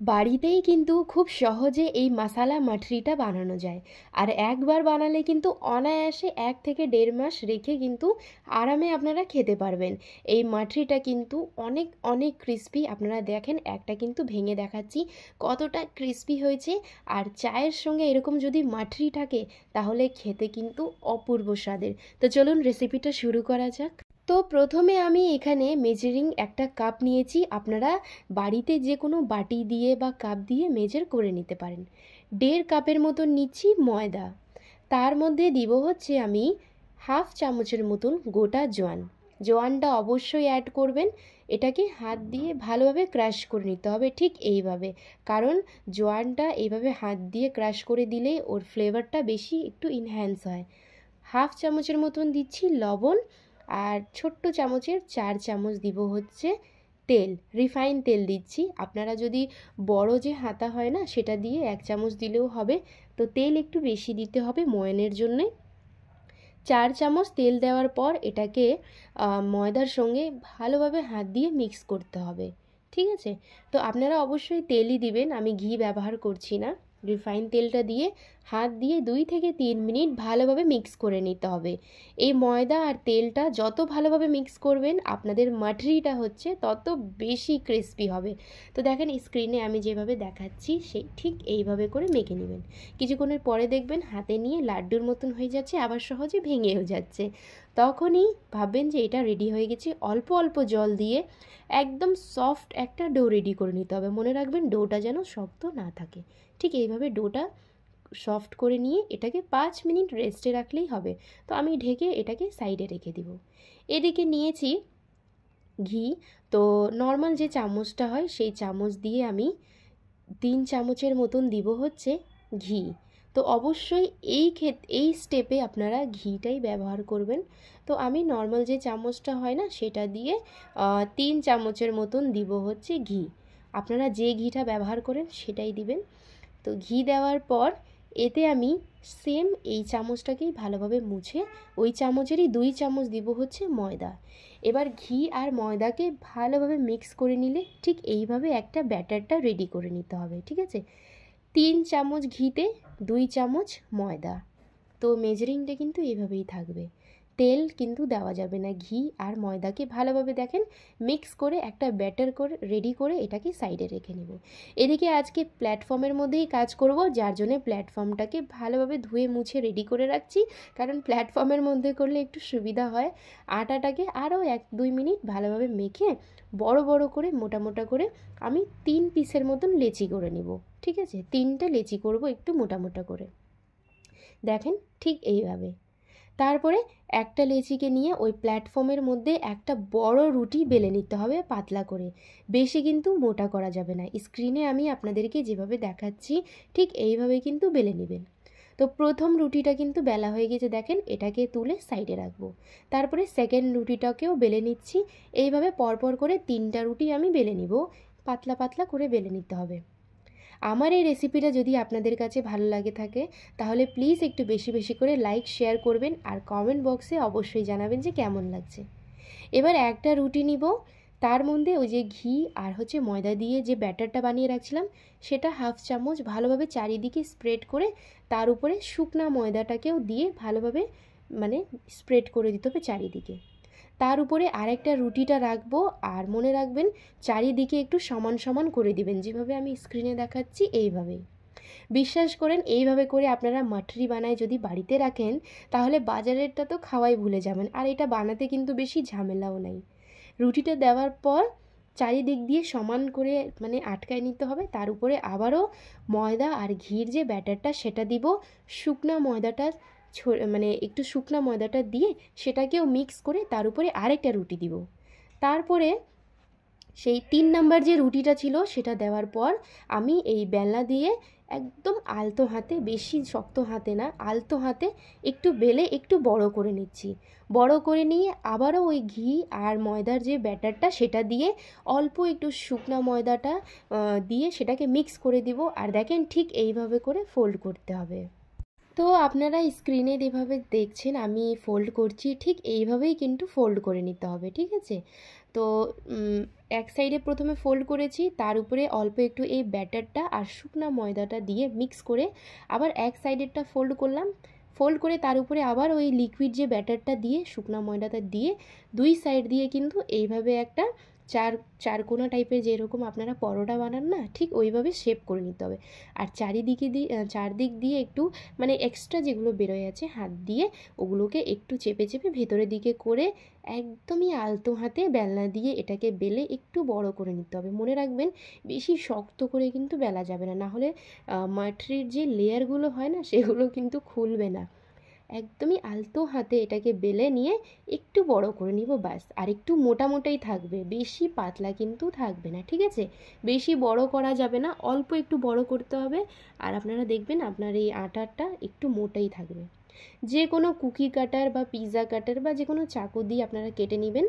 বাড়িতেই কিন্তু খুব সহজে এই মশালা মাঠরিটা বানানো যায়। আর একবার বানালে কিন্তু অনায়াসে 1 থেকে 1.5 মাস রেখে কিন্তু আরামে আপনারা খেতে পারবেন। এই মাঠরিটা কিন্তু অনেক অনেক ক্রিস্পি। আপনারা দেখেন একটা কিন্তু ভেঙে দেখাচ্ছি কতটা ক্রিস্পি হয়েছে। আর চায়ের সঙ্গে এরকম যদি মাঠরি থাকে তাহলে খেতে কিন্তু অপূর্ব স্বাদের। তো চলুন রেসিপিটা শুরু করা যাক। তো প্রথমে আমি এখানে মেজারিং একটা কাপ নিয়েছি। আপনারা বাড়িতে যে কোনো বাটি দিয়ে বা কাপ দিয়ে মেজার করে নিতে পারেন। 1.5 কাপের মতন নিচ্ছি ময়দা। তার মধ্যে দিব হচ্ছে আমি হাফ চামচের মতন গোটা জোয়ান। জোয়ানটা অবশ্যই অ্যাড করবেন। এটাকে হাত দিয়ে ভালোভাবে ক্রাশ করে নিতে হবে, ঠিক এইভাবে। কারণ জোয়ানটা এইভাবে হাত দিয়ে ক্রাশ করে দিলেই ওর ফ্লেভারটা বেশি একটু ইনহ্যান্স হয়। হাফ চামচের মতন দিচ্ছি লবণ। আর ছোট্ট চামচের 4 চামচ দিব হচ্ছে তেল, রিফাইন তেল দিচ্ছি। আপনারা যদি বড় যে হাতা হয় না সেটা দিয়ে 1 চামচ দিলেও হবে। তো তেল একটু বেশি দিতে হবে ময়ানের জন্যে। 4 চামচ তেল দেওয়ার পর এটাকে ময়দার সঙ্গে ভালোভাবে হাত দিয়ে মিক্স করতে হবে, ঠিক আছে। তো আপনারা অবশ্যই তেলই দিবেন, আমি ঘি ব্যবহার করছি না। রিফাইন তেলটা দিয়ে হাত দিয়ে 2 থেকে 3 মিনিট ভালোভাবে মিক্স করে নিতে হবে। এই ময়দা আর তেলটা যত ভালোভাবে মিক্স করবেন আপনাদের মাঠরিটা হচ্ছে তত বেশি ক্রিস্পি হবে। তো দেখেন স্ক্রিনে আমি যেভাবে দেখাচ্ছি সেই ঠিক এইভাবে করে মেখে নেবেন। কিছুক্ষণের পরে দেখবেন হাতে নিয়ে লাড্ডুর মতন হয়ে যাচ্ছে, আবার সহজে ভেঙেও যাচ্ছে। তখনই ভাববেন যে এটা রেডি হয়ে গেছে। অল্প অল্প জল দিয়ে একদম সফট একটা ডো রেডি করে নিতে হবে। মনে রাখবেন ডোটা যেন শক্ত না থাকে। ঠিক এইভাবে ডোটা সফট করে নিয়ে এটাকে 5 মিনিট রেস্টে রাখলেই হবে। তো আমি ঢেকে এটাকে সাইডে রেখে দিব। এদিকে নিয়েছি ঘি। তো নর্মাল যে চামচটা হয় সেই চামচ দিয়ে আমি 3 চামচের মতন দিব হচ্ছে ঘি। তো অবশ্যই এই স্টেপে আপনারা ঘিটাই ব্যবহার করবেন। তো আমি নর্মাল যে চামচটা হয় না সেটা দিয়ে 3 চামচের মতন দিব হচ্ছে ঘি। আপনারা যে ঘিটা ব্যবহার করেন সেটাই দিবেন। তো ঘি দেওয়ার পর এতে আমি সেম এই চামচটাকেই ভালোভাবে মুছে ওই চামচেরই 2 চামচ দিব হচ্ছে ময়দা। এবার ঘি আর ময়দাকে ভালোভাবে মিক্স করে নিলে ঠিক এইভাবে একটা ব্যাটারটা রেডি করে নিতে হবে, ঠিক আছে। 3 চামচ ঘিতে 2 চামচ ময়দা। তো মেজারিংটা কিন্তু এইভাবেই থাকবে। তেল কিন্তু দেওয়া যাবে না। ঘি আর ময়দাকে ভালোভাবে দেখেন মিক্স করে একটা ব্যাটার করে রেডি করে এটাকে সাইডে রেখে নেব। এদিকে আজকে প্ল্যাটফর্মের মধ্যেই কাজ করব, যার জন্য প্ল্যাটফর্মটাকে ভালোভাবে ধুয়ে মুছে রেডি করে রাখছি। কারণ প্ল্যাটফর্মের মধ্যে করলে একটু সুবিধা হয়। আটাটাকে আরও 1-2 মিনিট ভালোভাবে মেখে বড় বড় করে মোটা মোটা করে আমি 3 পিসের মতন লেচি করে নেব, ঠিক আছে। 3টে লেচি করব একটু মোটা মোটা করে, দেখেন ঠিক এইভাবে। তারপরে একটা লেচিকে নিয়ে ওই প্ল্যাটফর্মের মধ্যে একটা বড় রুটি বেলে নিতে হবে পাতলা করে। বেশি কিন্তু মোটা করা যাবে না। স্ক্রিনে আমি আপনাদেরকে যেভাবে দেখাচ্ছি ঠিক এইভাবে কিন্তু বেলে নেবেন। তো প্রথম রুটিটা কিন্তু বেলা হয়ে গেছে, দেখেন এটাকে তুলে সাইডে রাখবো। তারপরে সেকেন্ড রুটিটাকেও বেলে নিচ্ছি। এইভাবে পরপর করে 3টা রুটি আমি বেলে নিব। পাতলা পাতলা করে বেলে নিতে হবে। আমার এই রেসিপিটা যদি আপনাদের কাছে ভালো লাগে থাকে তাহলে প্লিজ একটু বেশি বেশি করে লাইক শেয়ার করবেন আর কমেন্ট বক্সে অবশ্যই জানাবেন যে কেমন লাগছে। এবার একটা রুটি নিব, তার মধ্যে ওই যে ঘি আর হচ্ছে ময়দা দিয়ে যে ব্যাটারটা বানিয়ে রাখছিলাম সেটা হাফ চামচ ভালোভাবে চারিদিকে স্প্রেড করে তার উপরে শুকনা ময়দাটাকেও দিয়ে ভালোভাবে মানে স্প্রেড করে দিতে হবে চারিদিকে। তার উপরে আরেকটা রুটিটা রাখবো। আর মনে রাখবেন চারিদিকে একটু সমান সমান করে দিবেন, যেভাবে আমি স্ক্রিনে দেখাচ্ছি এইভাবেই। বিশ্বাস করেন এইভাবে করে আপনারা মাঠরি বানায় যদি বাড়িতে রাখেন তাহলে বাজারেরটা তো খাওয়াই ভুলে যাবেন। আর এটা বানাতে কিন্তু বেশি ঝামেলাও নাই। রুটিটা দেওয়ার পর চারিদিক দিয়ে সমান করে মানে আটকায় নিতে হবে। তার উপরে আবারও ময়দা আর ঘির যে ব্যাটারটা সেটা দিব। শুকনা ময়দাটা মানে একটু শুকনা ময়দাটা দিয়ে সেটাকেও মিক্স করে তার উপরে আরেকটা রুটি দিব। তারপরে সেই 3 নাম্বার যে রুটিটা ছিল সেটা দেওয়ার পর আমি এই বেলনা দিয়ে একদম আলতো হাতে, বেশি শক্ত হাতে না, আলতো হাতে একটু বেলে একটু বড় করে নিচ্ছি। বড় করে নিয়ে আবারও ওই ঘি আর ময়দার যে ব্যাটারটা সেটা দিয়ে অল্প একটু শুকনা ময়দাটা দিয়ে সেটাকে মিক্স করে দিব। আর দেখেন ঠিক এইভাবে করে ফোল্ড করতে হবে। তো আপনারা স্ক্রিনে যেভাবে দেখছেন আমি ফোল্ড করছি, ঠিক এইভাবেই কিন্তু ফোল্ড করে নিতে হবে, ঠিক আছে? তো এক সাইডে প্রথমে ফোল্ড করেছি, তার উপরে অল্প একটু এই ব্যাটারটা আর শুকনা ময়দাটা দিয়ে মিক্স করে আবার এক সাইডেরটা ফোল্ড করলাম, ফোল্ড করে তার উপরে আবার ওই লিকুইড যে ব্যাটারটা দিয়ে শুকনা ময়দাটা দিয়ে দুই সাইড দিয়ে কিন্তু এইভাবে একটা চারকোনা টাইপের যেরকম আপনারা পরোটা বানান না, ঠিক ওইভাবে শেপ করে নিতে হবে। আর চারদিক দিয়ে একটু মানে এক্সট্রা যেগুলো বেরোয় আছে হাত দিয়ে ওগুলোকে একটু চেপে চেপে ভেতরের দিকে করে একদমই আলতো হাতে বেলনা দিয়ে এটাকে বেলে একটু বড় করে নিতে হবে। মনে রাখবেন বেশি শক্ত করে কিন্তু বেলা যাবে না, নাহলে মাটির যে লেয়ারগুলো হয় না সেগুলো কিন্তু খুলবে না। একদমই আলতো হাতে এটাকে বেলে নিয়ে একটু বড় করে নিব ব্যাস। আর একটু মোটাই থাকবে, বেশি পাতলা কিন্তু থাকবে না, ঠিক আছে? বেশি বড় করা যাবে না, অল্প একটু বড় করতে হবে। আর আপনারা দেখবেন আপনার এই আটাটা একটু মোটাই থাকবে। যে কোনো কুকি কাটার বা পিৎজা কাটার বা যে কোনো চাকু দিয়ে আপনারা কেটে নেবেন।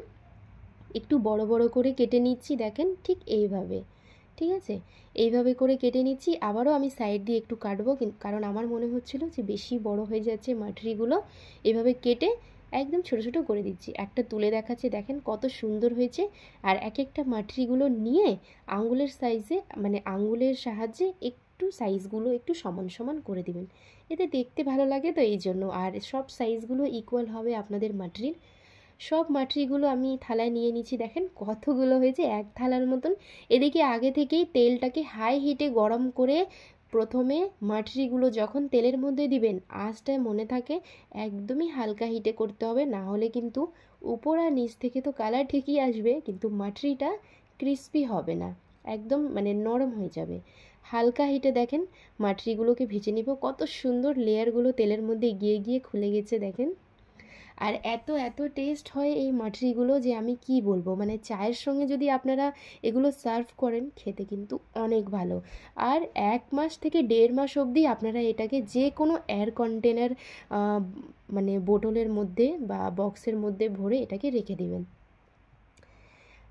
একটু বড় বড় করে কেটে নিচ্ছি, দেখেন ঠিক এইভাবে, ঠিক আছে? এইভাবে করে কেটে নিচ্ছি। আবারও আমি সাইড দিয়ে একটু কাটবো, কারণ আমার মনে হচ্ছিল যে বেশি বড় হয়ে যাচ্ছে মাটরিগুলো। এভাবে কেটে একদম ছোট ছোট করে দিচ্ছি। একটা তুলে দেখাচ্ছি, দেখেন কত সুন্দর হয়েছে। আর এক একটা মাটরিগুলো নিয়ে আঙুলের সাইজে মানে আঙুলের সাহায্যে একটু সাইজগুলো একটু সমান সমান করে দিবেন, এতে দেখতে ভালো লাগে তো এই জন্য। আর সব সাইজগুলো ইকুয়াল হবে আপনাদের মাটরির। সব মাটরিগুলো আমি থালায় নিয়ে নিচ্ছি, দেখেন কতগুলো হয়েছে, এক থালার মতন। এদিকে আগে থেকেই তেলটাকে হাই হিটে গরম করে প্রথমে মাটরিগুলো যখন তেলের মধ্যে দিবেন আঁচটা মনে থাকে একদমই হালকা হিটে করতে হবে, না হলে কিন্তু উপর আর নিচ থেকে তো কালার ঠিকই আসবে কিন্তু মাটরিটা ক্রিস্পি হবে না, একদম মানে নরম হয়ে যাবে। হালকা হিটে দেখেন মাটরিগুলোকে ভেজে নিব। কত সুন্দর লেয়ারগুলো তেলের মধ্যে গিয়ে গিয়ে খুলে গেছে দেখেন। আর এত এত টেস্ট হয় এই মাটরিগুলো যে আমি কি বলবো, মানে চায়ের সঙ্গে যদি আপনারা এগুলো সার্ভ করেন খেতে কিন্তু অনেক ভালো। আর 1 মাস থেকে 1.5 মাস অবধি আপনারা এটাকে যে কোনো এয়ার কন্টেনার মানে বোতলের মধ্যে বা বক্সের মধ্যে ভরে এটাকে রেখে দেবেন।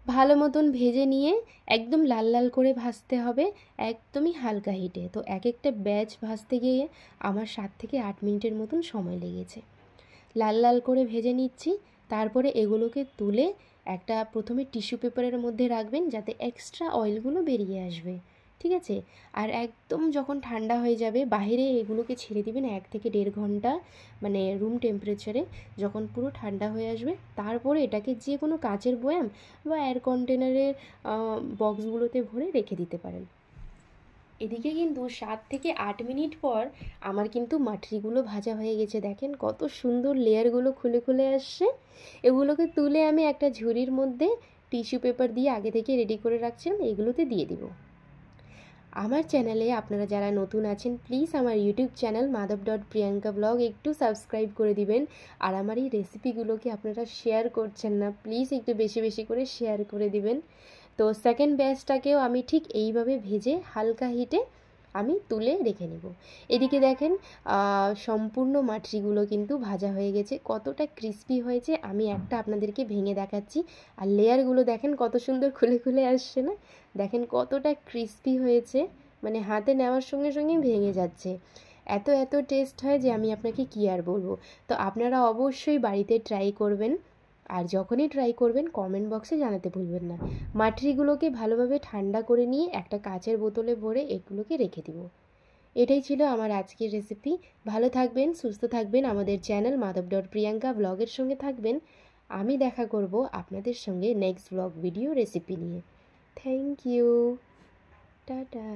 ভালো মতন ভেজে নিয়ে একদম লাল লাল করে ভাজতে হবে, একদমই হালকা হিটে। তো এক একটা ব্যাচ ভাজতে গিয়ে আমার 7 থেকে 8 মিনিটের মতন সময় লেগেছে। লাল লাল করে ভেজে নিচ্ছি। তারপরে এগুলোকে তুলে একটা প্রথমে টিস্যু পেপারের মধ্যে রাখবেন যাতে এক্সট্রা অয়েলগুলো বেরিয়ে আসবে, ঠিক আছে? আর একদম যখন ঠান্ডা হয়ে যাবে বাইরে এগুলোকে ছেড়ে দিবেন 1 থেকে 1.5 ঘন্টা, মানে রুম টেম্পারেচারে। যখন পুরো ঠান্ডা হয়ে আসবে তারপরে এটাকে যে কোনো কাচের বয়াম বা এয়ার কন্টেনারের বক্সগুলোতে ভরে রেখে দিতে পারেন। এদিকে কিন্তু 7 থেকে 8 মিনিট পর আমার কিন্তু মাটরিগুলো ভাজা হয়ে গেছে, দেখেন কত সুন্দর লেয়ারগুলো খুলে খুলে আসছে। এগুলোকে তুলে আমি একটা ঝুড়ির মধ্যে টিস্যু পেপার দিয়ে আগে থেকে রেডি করে রাখছিলাম, এগুলোতে দিয়ে দিব। আমার চ্যানেলে আপনারা যারা নতুন আছেন প্লিজ আমার ইউটিউব চ্যানেল madhav.priyanka vlog একটু সাবস্ক্রাইব করে দিবেন। আর আমার এই রেসিপিগুলোকে আপনারা শেয়ার করছেন না, প্লিজ একটু বেশি বেশি করে শেয়ার করে দিবেন। তো সেকেন্ড ব্যাচটাকেও আমি ঠিক এইভাবে ভেজে হালকা হিটে আমি তুলে রেখে নেব। এদিকে দেখেন সম্পূর্ণ মাটরিগুলো কিন্তু ভাজা হয়ে গেছে, কতটা ক্রিস্পি হয়েছে আমি একটা আপনাদেরকে ভেঙে দেখাচ্ছি। আর লেয়ারগুলো দেখেন কত সুন্দর খুলে খুলে আসছে না, দেখেন কতটা ক্রিস্পি হয়েছে, মানে হাতে নেওয়ার সঙ্গে সঙ্গে ভেঙে যাচ্ছে। এত এত টেস্ট হয় যে আমি আপনাকে কী আর বলবো। তো আপনারা অবশ্যই বাড়িতে ট্রাই করবেন। আর যখনই ট্রাই করবেন কমেন্ট বক্সে জানাতে ভুলবেন না। মাটরিগুলোকে ভালোভাবে ঠান্ডা করে নিয়ে একটা কাচের বোতলে ভরে এগুলোকে রেখে দিব। এটাই ছিল আমার আজকের রেসিপি। ভালো থাকবেন, সুস্থ থাকবেন, আমাদের চ্যানেল madhav.priyanka ব্লগের সঙ্গে থাকবেন। আমি দেখা করব আপনাদের সঙ্গে নেক্সট ব্লগ ভিডিও রেসিপি নিয়ে। Thank you, tata.